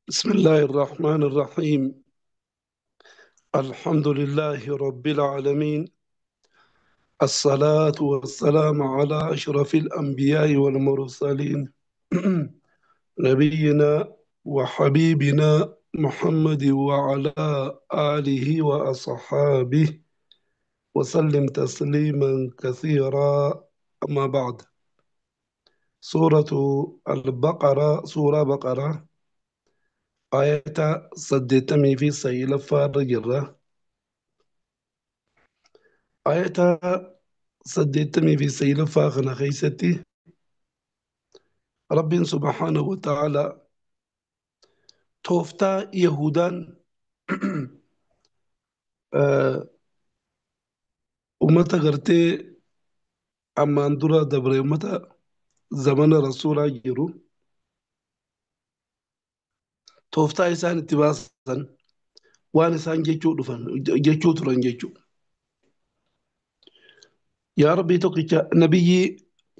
بسم الله الرحمن الرحيم. الحمد لله رب العالمين. الصلاة والسلام على أشرف الأنبياء والمرسلين نبينا وحبيبنا محمد وعلى آله وأصحابه وسلم تسليما كثيرا. أما بعد، سورة سورة بقرة آية صدتمي في سيل فارجرة. آية صديتني في سيل فاخنا خيستي رب سبحانه وتعالى توفتا يهودان ومتى قرتي أما أندرا دبري ومتى زمن رسول جيرو توفتا إسان اتباسا وان إسان جيشو دفن جيشو تران جيشو. يا ربي توقيت نبي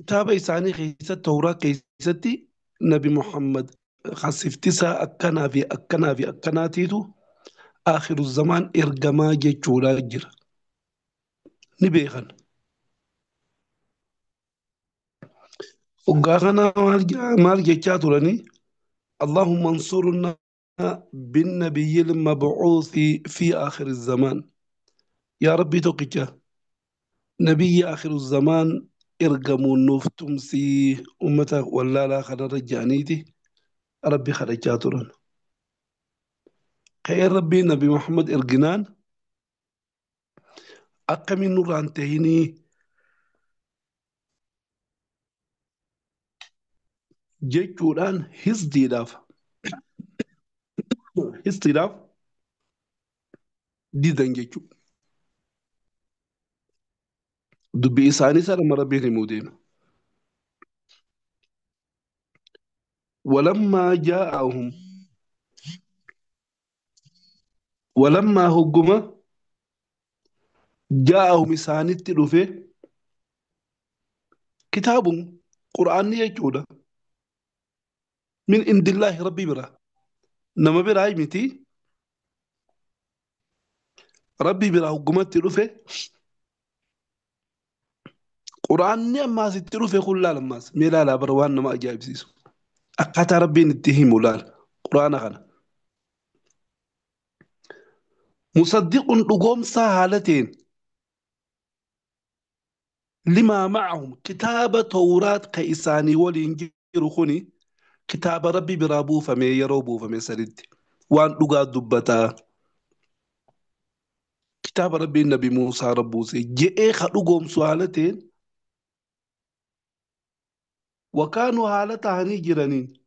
تابع إساني خيست توراة كيستي نبي محمد خسفتسا أكنا في تيتو آخر الزمان إرجما جيشو لا جرا نبيخن. وقاغنا مال جيشا تراني اللهم انصرنا بالنبي المبعوث في آخر الزمان. يا ربي توقيتا نبي آخر الزمان ارقموا النوف سي أمتا ولا لا خنا رجعنيتي ربي خرجاتنا خير ربي نبي محمد ارقنان أقم النور انتهيني جيشوران هزدي داف هزدي داف دي دنجيشو دبي إساني سر مربي نمودين. ولما جاءهم ولما هجم جاءهم إساني تلوفي كتاب قرآن يجودا من عند الله ربي برا نما براي متي ربي برا حكومت تلوفي قرآن ما ستلوفي كل لا لماس ميلا لا بروان نما أجايب سيسو أكاتا ربي نتهم ولال قرآن خنا مصدق لقوم سهالتين لما معهم كتاب توراة كيساني والإنجيل خوني كتاب ربي برابو فمي يروبو فمي سرد وان لقا دبتا كتاب ربي النبي موسى ربوسي جئي خلقهم سهالتين وكانوا حالتها هني جرانين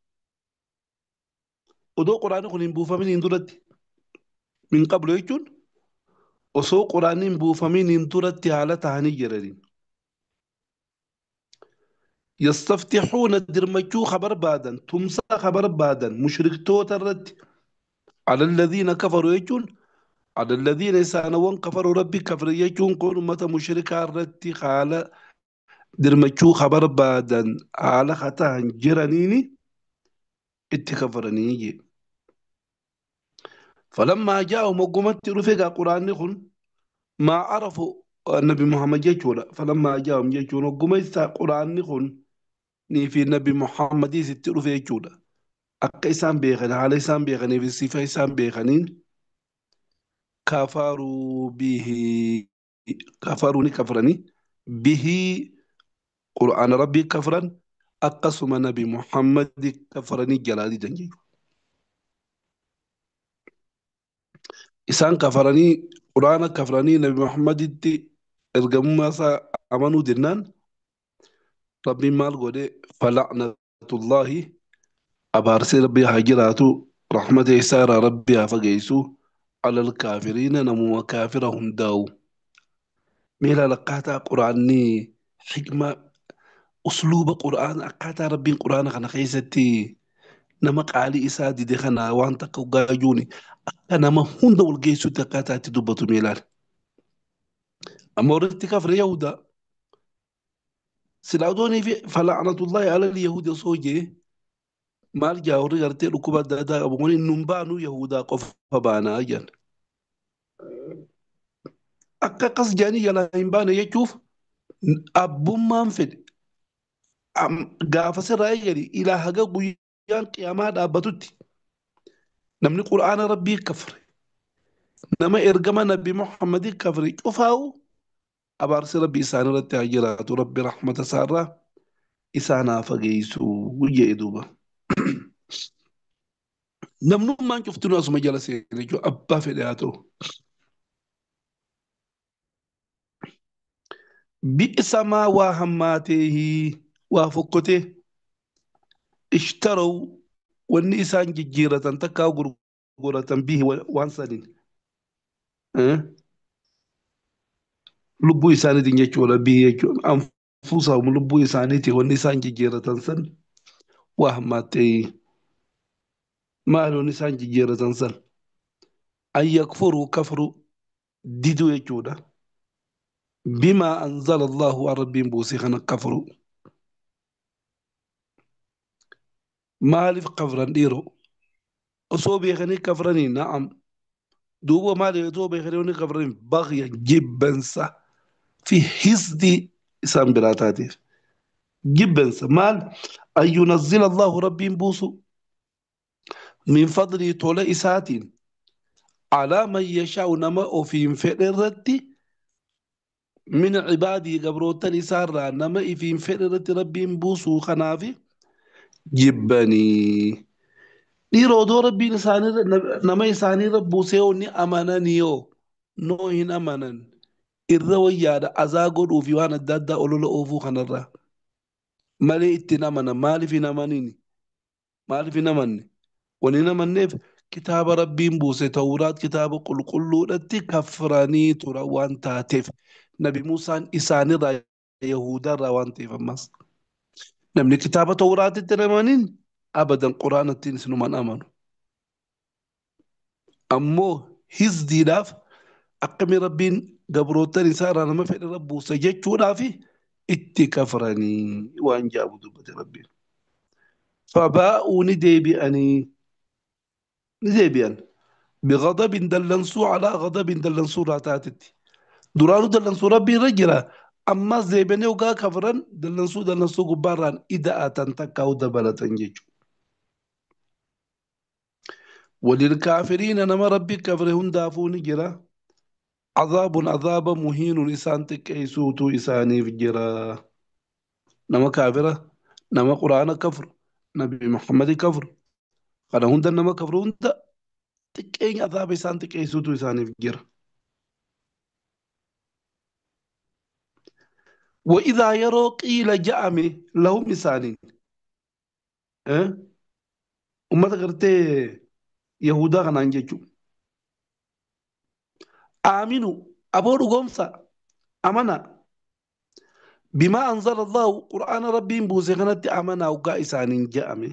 odoo quraanni kun hin buufaminiin duratti min qablu jechuun osoo quraanni hin buufaminiin duratti haala tahanii jiraniin yastaftixuuna dirmachuu خبر baadan tumsaa خبر baadan mushriktoota irratti على الذين كفروا jechuun على الذين isaanawwan كفروا ربي كفر jechuun kun ummata mushrikaa irratti haala dirmachuu خبر baadan haala katahan jiraniini itti kafaranii jee. فلما جاءهم وقمت رفقا قرآن خن ما عرفوا النبي محمد جيشولا فلما جاءهم جيشون وقمت قرآن خن ني في النبي محمد ستر في جيشولا أكا إسان بيغن على إسان بيغن في الصفة إسان بيغنين كفروا به كفروني كفرني به قرآن ربي كفرا أقسم نبي محمد كفرني جلالي دنجي إسان كفرني قرآن كفرني نبي محمد تي إرقموا ما أمنوا دنان ربي مال قولي فلعنة الله أبارسي ربي هاجراتو رحمة إسارة ربي هفقيسو على الكافرين نمو كافرهم داو ميلا لقاتا قرآني حكمة أسلوب قرآن أقاتا ربي قرآن خنا خيستي نما قالي إسادي دي خنا وانتا قاجوني أنا ما هند والجيسو تقاتا تدبتو ميلان أما ورد كافر يهودا سلاودوني في فلعنة الله على اليهود صوجي maal jaawurri gartee dhukkuba adda addaa qabu kun nun baanu Yahudaa qofa baanaa jedhan. Akka akkas jedhanii jalaa hin baane jechuuf abbummaan fedhe gaafa sirraa eegale ilaa haga guyyaan qiyaamaa dhaabbatutti namni qura'aana rabbii kafre nama ergama nabi Muhammadii kafre cufaa'u abaarsi rabbi isaan irratti haa jiraatu rabbi rahmata isaarraa isaan haa fageessu jedhe duuba. Namnummaan cuftinuu asuma jala seene jechuudha abbaa fedhe haa ta'u. Bi'isa maa waa hammaateehi waa fokkotee ishtarau wanni isaan jijjiiratan takkaa gurguratan bihi waan saniin lubbuu isaaniitiin jechuudha bihi jechuudha anfuusahum lubbuu isaaniitiin wanni isaan jijjiiratan san waa hammaateehi maal wanni isaan jijjiiratan san an yakfuruu kafru diduu jechuudha. بما أنزل الله على ربهم بوسيخنا كفروا مالف كفرا ديرو أصوبي خني كفراني نعم دوبو مالي أصوبي خني كفراني بغيا جبنسا في حسد إسان براتاتي جبنسا مال أن ينزل الله ربهم بوسو من فضل طول إساتين على من يشاء نما وفي فئرتي من عبادي قبروتني سارة نما إفين فئرة ربهم بوسو خنافي جبني dhiiroo odoo rabbiin nama isaanii rabbuusee onni amananiyo noo hin amanan irra wayyaadha azaa godhuu fi waan adda addaa olola oofuu kanarraa malee ittiin amanan maaliif hin amanne wani hin amanneef kitaaba rabbiin buuse tawraat kitaaba qulqulluudhatti kafranii tura waan taateef nabi Muusaan isaanirraa Yahudaarraa waan ta'eef ammas namni kitaaba tawraatitti hin amanin abadan quraanattiin sinumaan amanu ammoo hizdiidhaaf akkami rabbiin gabrootan isaa irraa nama fedhe rabbuusa jechuudhaaf itti kafranii waan jaabu dubbate rabbiin fabaa'uu ni deebi'an bighadabin dallansuu alaa ghadabin dallansuu irraa taatetti duraanuu dallansuu rabbiin irra jira ammas deebi'anii ogaa kafran dallansuu gubbaarraan ida'atan takkaa dabalatan jechuudha. وللكافرين نما ربي كفرهم دافون جرا عذاب مهين إسان تكيسوتو إساني في جرا نما كافرة نما قرآن كفر نبي محمد كفر قال هند نما كفر هند تكين عذاب إسان تكيسوتو إساني في جرا وإذا يروا قيل جامي لهم إساني أه؟ أمتا قرتي يهودا kanaan jechuun aaminu aboo dhugoomsa amana bimaa anzala allahu qur'aana rabbiin buuse kanatti amanaa waggaa isaaniin je'ame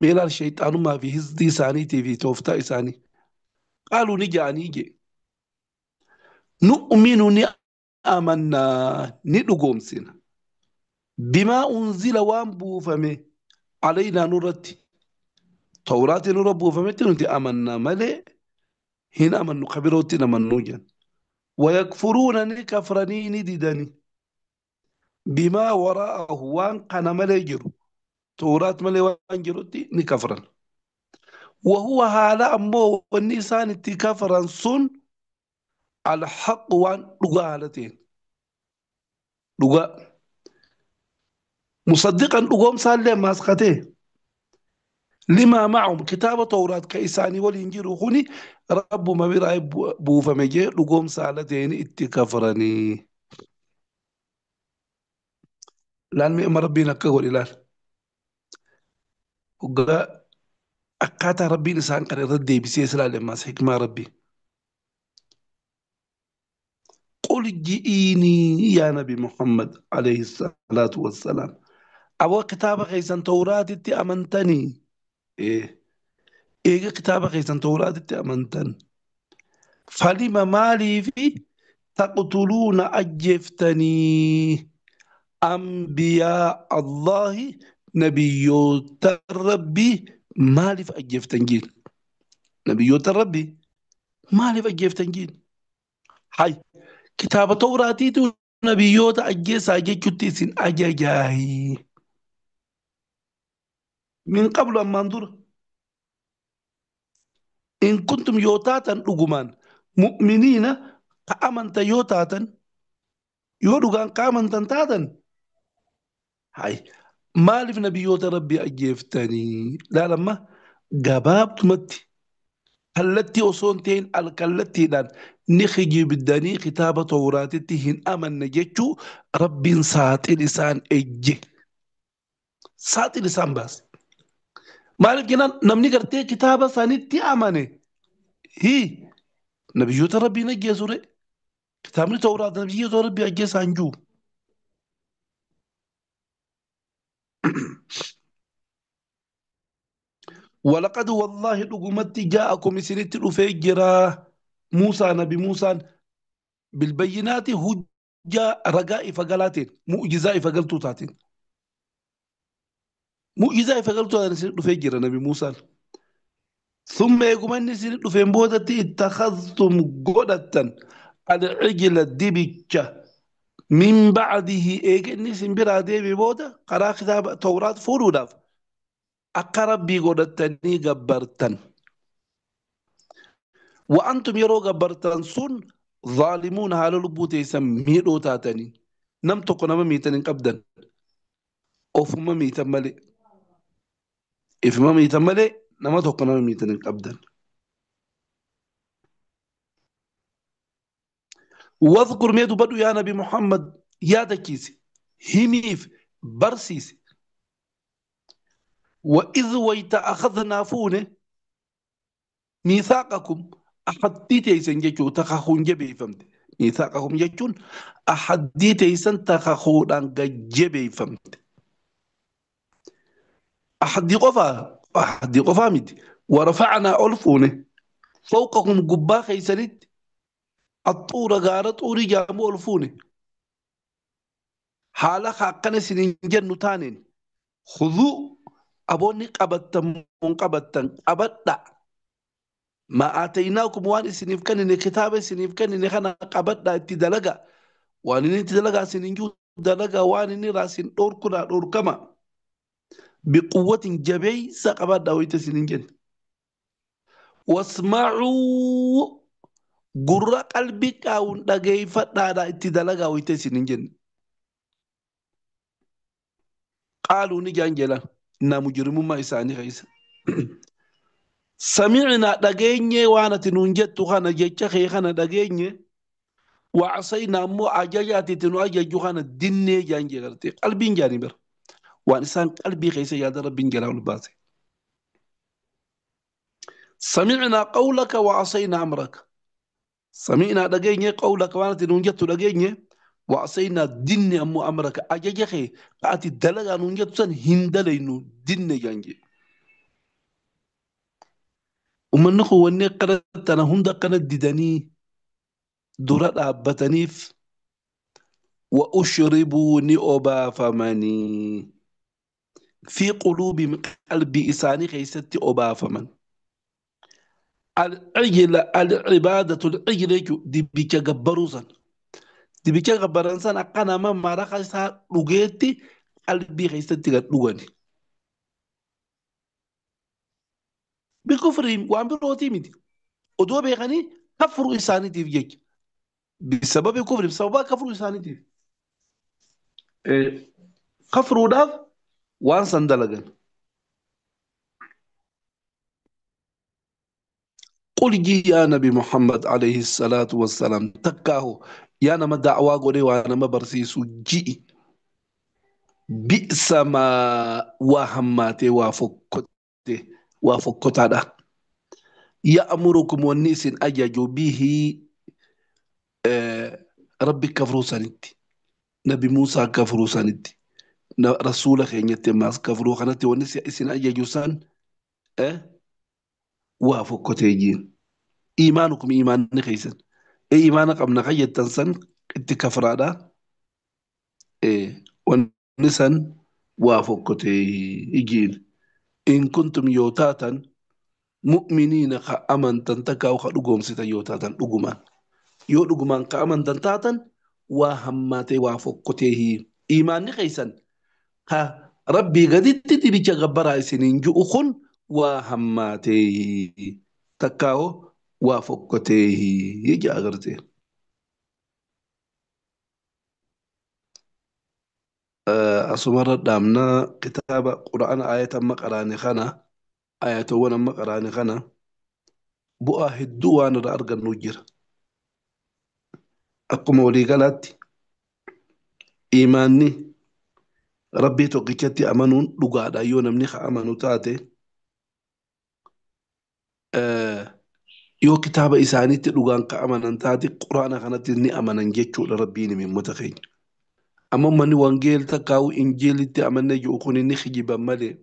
meelaal shayxaanummaa fi hizdii isaaniitii fi tooftaa isaanii qaaluu ni ja'anii je nu'minu ni amannaa ni dhugoomsina bimaa unzila waan buufame علينا نورتي توراتي نور بوفمتي نتي أمنا ملئ هنا أمنو خبروتي نمنو جن ويكفرون كفرني نددني بما وراءه وان قنا ملئ جرو تورات ملئ وان جروتي نكفرن وهو هذا أمو والنسان كفرا صن الحق وان لغالتين لغا مصدقا لغوم سالم ماسقته لما معهم كتاب توراة كإساني والإنجيل خوني رب ما بيرأي بوفا مجي لقوم سالتين اتكفرني لان مئم ربنا كقول إلال وقال أكاتا ربي نسان قد ردي بسيسلا لما حكمة ربي قل جئيني يا نبي محمد عليه الصلاة والسلام أبو كتاب خيسان توراة أمنتني إيه إيه كتاب خيسان توراة أمنتن فلما مالي في تقتلون أجفتني أنبياء الله نبيوت ربي مالف أجيف تنجيل نبيوت ربي مالف أجيف تنجيل هاي كتاب توراتي تو نبيوت أجيس أجيش سن أجاجاي من قبل أن منظور إن كنتم يوتاتا لقمان مؤمنين كأمنت يوتاتا يودغان كأمنت تاتا هاي مالف نبيوت ربي أجيفتني لا لما قبابت متي التي أصونتين التي دان نخجي بالدني كتابة توراتتهن أمن نجتشو رب ساتي لسان إجي ساتي لسان بس مالك جنان نمني قرتي كتابة سانتي أمني هي نبيوت ربي نجي سوري كتابني توراة نبيوت ربي أجي سانجو ولقد والله لقمت جاءكم سنت الأفجرة موسى نبي موسى بالبينات هجة رجاء فقالاتين مؤجزاء فقلتو تاتين مؤجزاء فقلتو تاتين سنت الأفجرة نبي موسى ثم يقوم سنت الأفين بودتي اتخذتم قدة العجل الدبكة من بعده إيجني سنبرا ديبي بودا قرا كتاب توراة فوروداف أقرب بي قدتني قبرتن وأنتم يرو قبرتن سن ظالمون على لبوتي سميرو تاتني نم تقنا ميتن قبدا أوفما ميتن ملي إفما ميتن ملي نما تقنا ميتن قبدا واذكر ميدو بدو يا نبي محمد يا دكيسي هميف برسيسي وإذ ويت أخذنا فونه ميثاقكم أحديتي سنجيكو تخخون جبي فهمت ميثاقكم يجون أحديتي سن تخخون جبي فهمت أحدي قفا مدي ورفعنا ألفونه فوقكم قبا خيسنت الطور غارة طوري جامو ألفونه حالا خاقنا سنين جنو تانين خذوا أبوني قبتا منقبتا أبدا ما آتيناكم وان سنيف كان كتاب سنيف كان خنا قبدا اتدلقا وان اتدلقا سنين جو دلقا وان راسين دور كنا دور كما بقوة جبي سقبدا ويت سنين جن واسمعوا قرى قلبي كاون دغاي فدا اتدلقا ويت سنين جن قالوا نجانجلا إنا مجرمون ما إساني خيس سمعنا دغيني وانا تنونجت خانا جيتش خي خانا دغيني وعصينا مو أجاجاتي تنو أجاجو خانا ديني جانجي غرتي قلبي جاني بر وانسان قلبي خيس يا رب جلاله الباسي سمعنا قولك وعصينا أمرك سمعنا دغيني قولك وانا تنونجت دغيني وعصينا ديني أمو أمرك أجاجي خي قاتي دلغا نونجت سن هندلينو ديني جانجي ومن نخو وني قرأت أنا هند قرأت ديداني درات أبتنيف وأشربوا نئوبا فماني في قلوب قلبي إساني خيستي أوبا فمن العجل العبادة العجل دي بيكا جبروسا دي بيكا جبرانسان أقانا ما مرخا سا لغيتي قلبي خيستي لغاني بكفرهم وعمبروتي مدي ودو بيغني كفروا إساني دي بيك بسبب كفرهم بسبب كفروا إساني دي إيه، كفروا داف وانسان دلغان قل جي يا نبي محمد عليه الصلاة والسلام تكاه يا نما دعوا قولي وانا ما برسيسو جي بئس ما وهماتي وافكت هذا يأمركم والنيس أجاجوا به ربي كفروا سندي نبي موسى كفروا سندي رسولك إن يتماس كفروا خنتي والنيس إسن أجاجوا سن وافكت يجين إيمانكم إيمان نخيسن إيمانك أم نخيّة تنسن اتكفر هذا والنسان وافقته يجين إن كنتم يوتاتا مؤمنين كأمن تنتكا وخلقهم ستا يوتاتا لقمان يو لقمان كأمن تنتاتا وهماتي وافقته إيمان خيسا ها ربي قد تدري جغبرا سنين جؤخن وهماتي تكاو وافقته يجي أغرتي أسمر دامنا كتاب قرآن آية مقراني خنا آية وانا مقراني خنا بؤا هدوان رأرغ النجر أقوم ولي قالت إيماني ربي توقيتي أمنون لقاء يونا منيخ أمنو تاتي آه يو كتاب إساني تلقان كأمنا تاتي قرآن خانت إني أمنا جيتشو لربيني من متخين أما من وانجيل تكاو إنجيل تي أمنا يوخون إني خجيبا مالي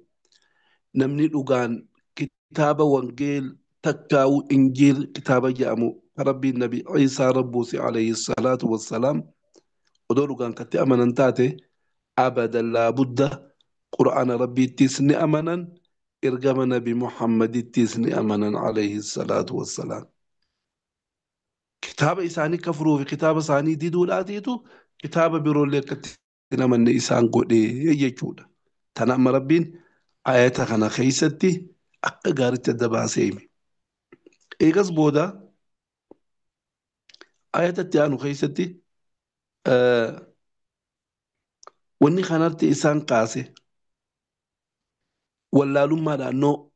نمني لقان كتاب وانجيل تكاو إنجيل كتاب جامو ربي النبي عيسى ربوسي عليه الصلاة والسلام ودولو كان كتي أمنا تاتي أبدا لابد قرآن ربي تسني أمنا إرقام نبي محمد تسني أمنا عليه الصلاة والسلام كتاب إساني كفروا في كتاب إساني دي دولا ديتو كتاب بيرول لك من إسان قولي يجودا تنام ربين آياتا خنا خيستي أكا غارت الدبا سيمي إيغاز بودا آياتا تيانو خيستي آه وني خنرت إسان قاسي ولا لما لأنه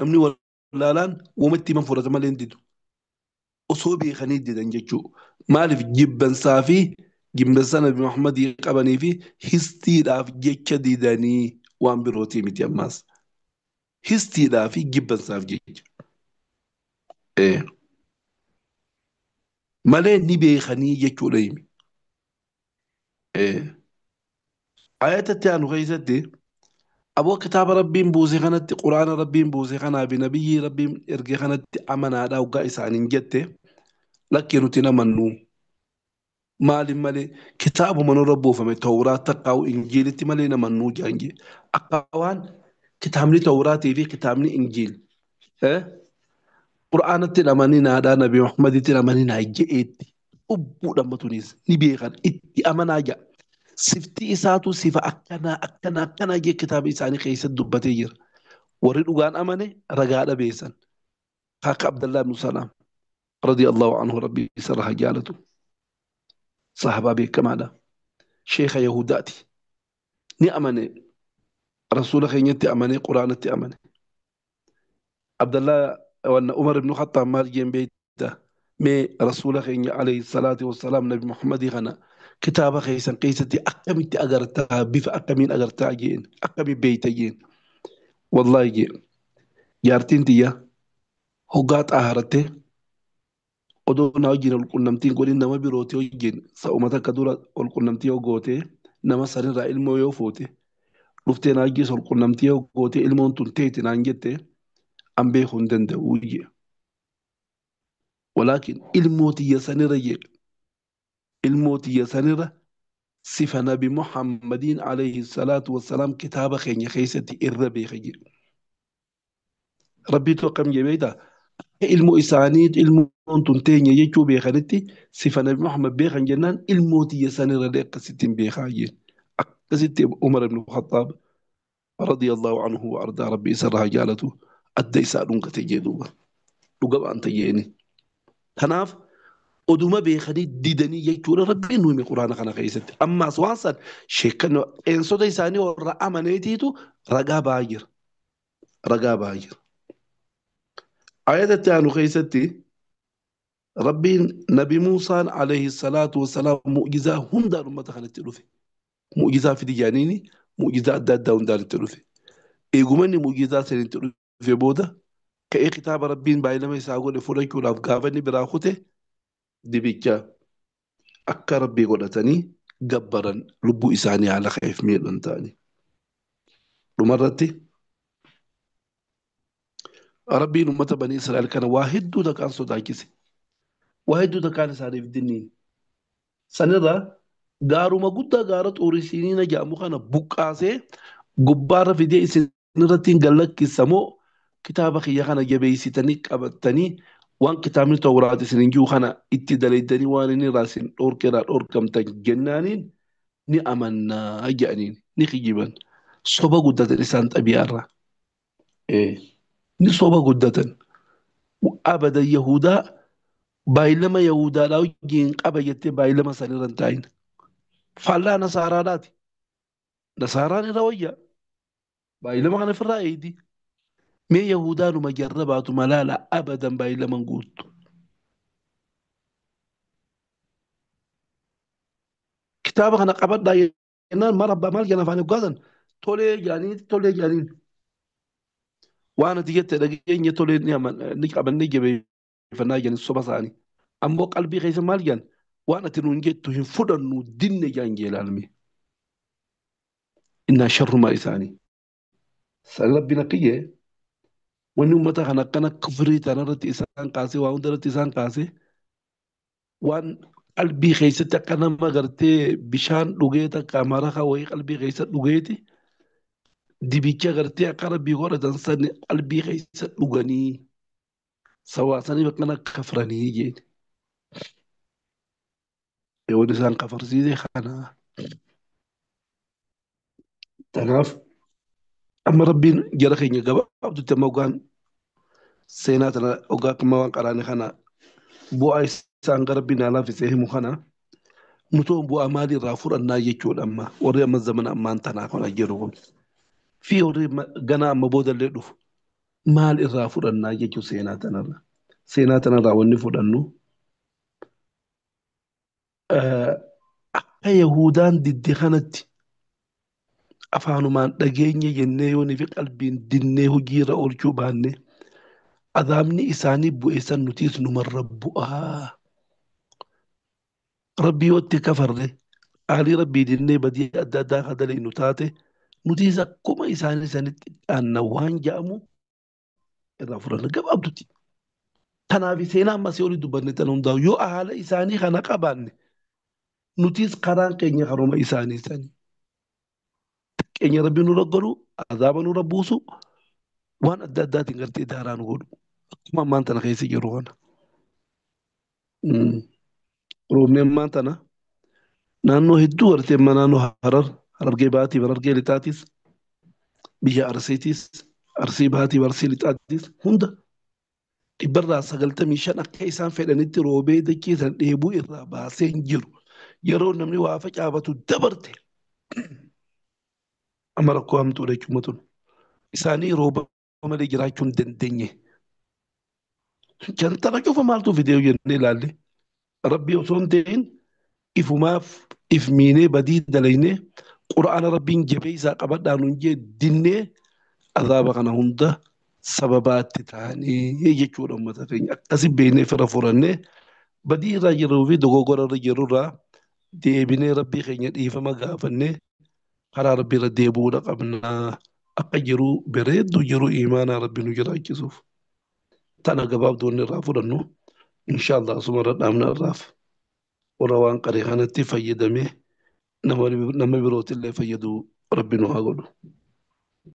أمني ولا لان ومتي من فرط مالين ديدو osoo beekanii didan jechuudha. Maaliif jibbansaa fi jibbansa Nabi Muhammad qabanii fi histiidhaaf jecha didanii waan birootii miti ammaas. Histiidhaa fi jibbansaaf jecha. Eh, Malee ni beekanii jechuudha himi. Eh, Ayatatti aanu keessatti aboo kitaaba rabbiin buuse kanatti quraana rabbiin buuse kanaa fi nabiyyi rabbiin erge kanatti amanaadhaa waggaa isaaniin jette lakkee nuti namannuu. Maalin malee kitaabuma nurra buufame tawraa taqqaa'u injiilitti malee namannuu jaange akka waan kitaabni tawraatii fi kitaabni injiil eh, qura'aanatti hidhamanii naadhaa nabi muhammaditti hidhamanii naa je'eetti ubbuudha matunis ni beekan itti amanaa ja'a sifti isaatu sifa akkanaa jee kitaaba isaanii keessatti dubbatee jira warri dhugaan amane ragaa dhabeessan akka abdallaa ibnu salaam radiyallahu anhu rabbi isarraa jaalatu sahabaa beekamaadha sheeka yahudaati ni amane رسول خينيتي أماني قرآنتي أماني عبد الله وأن عمر بن الخطاب مال جيم بيته مي رسول خيني عليه الصلاة والسلام نبي محمد غنا كتاب خيسن قيستي أكملتي أجرتها بف أكمل أجرتها جين أكمل بيت جين والله جين جارتين تيا هقات أهرته odoo naa wajjin walqunnamtiin godhin nama birooti wajjin sa'umata akka dura walqunnamtii yoo goote nama sanirraa ilmoo yoo fuute dhuftee naa wajjin walqunnamtii yoo goote ilmoon tun teeti naan jette an beekuu hin danda'u jee ولكن الموت يسنر يك الموت يسنر صفة نبي محمد عليه الصلاة والسلام كتاب خيني خيستي الربي خير ربي توقم جبيدا ilmu isaaniit ilmoon tun teenya jechuu beekanitti sifa nabi Muhammad beekan jennaan ilmooti sanirra akkasittiin beekaa jeen akkasitti Umar ibn Khattab radiyallahu anhu wa ardaa rabbi isarraa jaalatu adda isaa dhungate jee duuba dhuga ba'an ta'eeni kanaaf oduma beekanii didanii jechuudha rabbiin nuyi quraana kana keessatti ammaas waan san sheekannoo eensota isaanii warra amaneetiitu ragaa ba'aa jira ragaa ba'aa jira ayata taanu keessatti ربين نبي موسى عليه الصلاة والسلام معجزة هم دار ما دخلت تلوفي معجزة في ديانيني معجزة داون دار تلوفي إيجومني معجزة سنين تلوفي بودا كأي كتاب ربين بايلة ما يساقون فريق ولا أفقافني براخوته دي بيجا أكا ربي قولتني جبرا لبو إساني على خيف ميل تاني لمرتي ربي نمت بني إسرائيل كان واحد دو كان صداكسي واحد دو كان ساري في الدنيا سنرى gaaruma guddaa gaara xuurisiiniina jedhamu kana buqqaasee gubbaarra fidee isin irratti hin gallakkisa moo kitaaba kiyya kana jabeessitanii qabattanii waan kitaabni tawraat isin hin jiru kana itti dalaydanii waan inni irraa isin dhorkeedhaa dhorkamtan jennaaniin ni amannaa jedhaniin ni kijiban soba guddatan isaan xabi'aarra ni soba guddatan abadan yahudaa baay'ilama yahudaadhaa wajjiin qaba jettee baay'ilama sanirra hin taa'in faallaa nasaaraadhaati nasaaraan irra wayya baay'ilama kana ofirraa eeydi mee yahudaanuma jarra baatu malaala abadan baay'ilaman guuttu kitaaba kana qabadhaa jennaan mara abbaa maal jedhan afaan eeggaasan tolee jaaniin waan ati jette dhageenya tolee ni qabannee jabeeffannaa jedhan soba isaanii ammoo qalbii keessa maal jedhan waan ati nuun jettu hin fudhannu dinne jaan jeelaalme innaa sharrumaa isaanii san rabbiin akkiyyee wanni uummata kan akkana kufrii tanarratti isaan kaasee waa hundarratti isaan kaasee waan qalbii keessatti akka nama gartee bishaan dhugee takka maraqa wayii qalbii keessa dhugeeti dibicha gartee akka rabbii godhatan san qalbii keessa dhuganii sawaasanii akkana kafranii jeen wanni isaan kafarsiise kana tanaaf amma rabbiin jara keenya gabaabdutti amma ogaan seenaa tana ogaa akkuma waan qaraane kana bu'aa isaan gara rabbiin alaafisee himu kana nutoon bu'aa maalii irraa fudhannaa jechuudha amma warri amma zamana ammaan tanaa kana jedhu kun fi warri ganaa amma boodallee dhufu maal irraa fudhannaa jechuu seenaa tanarraa wanni fudhannu akka Yahudaan didde kanatti afaanumaan dhageenya jennee yoonii fi qalbiin dinnee hojiirra oolchuu baanne azaabni isaanii bu'eessan nutiis numarra bu'aa. Rabbii watti kafarre qaalii rabbii dinnee badii adda addaa kan dalaynu taate nutiis akkuma isaanii sanitti dhaanna waan ja'amu irraa fudhanna gabaabduti. Kanaaf seenaa ammasii olii dubbanne tan hundaa'u yoo haala isaanii kana qabaanne nutiis karaan keenya karuma isaanii sanii. Keenya rabbii nurra godhu azaaba nurra buusu waan adda addaatiin gartee daaraa nu godhu akkuma ammaan tana keessa jiru kana. Roobni ammaan tana naannoo hedduu gartee amma naannoo Harargee Bahaatiif Harargee Lixaatis biyya Arsiitis Arsii Bahaatiif Arsii Lixaatis hunda dhibbarraa 95 akka isaan fedhanitti roobee dachiisan dheebuu irraa baasee hin jiru yeroo namni waa facaafatu dabarte amma rakkoo hamtuudha jechuudha tun isaanii rooba malee jiraachuu hin dandeenye. Jantana cufa maaltu fidee jennee ilaalle rabbii osoo hin ta'in ifumaaf if miinee badii dalaynee quraana rabbiin jabee isaa qabadhaa nuun jee dinnee azaaba kana hunda sababaatti taanee jechuudha uummata keenya akkasi beeknee fira furannee badii irraa jirruu fi dogoggora irra jirurraa deebinee rabbii keenya dhiifama gaafannee karaa rabbii irra deebi'uudha qabnaa akka jiru bareeddu jiru imaanaa rabbi nu jiraachisuuf tana gabaabdoonni irraa fudhannu inshaallah asuma irra dhaabna irraaf warra waan qaree kanatti fayyadamee nama birootillee fayyadu rabbi nu haa godhu.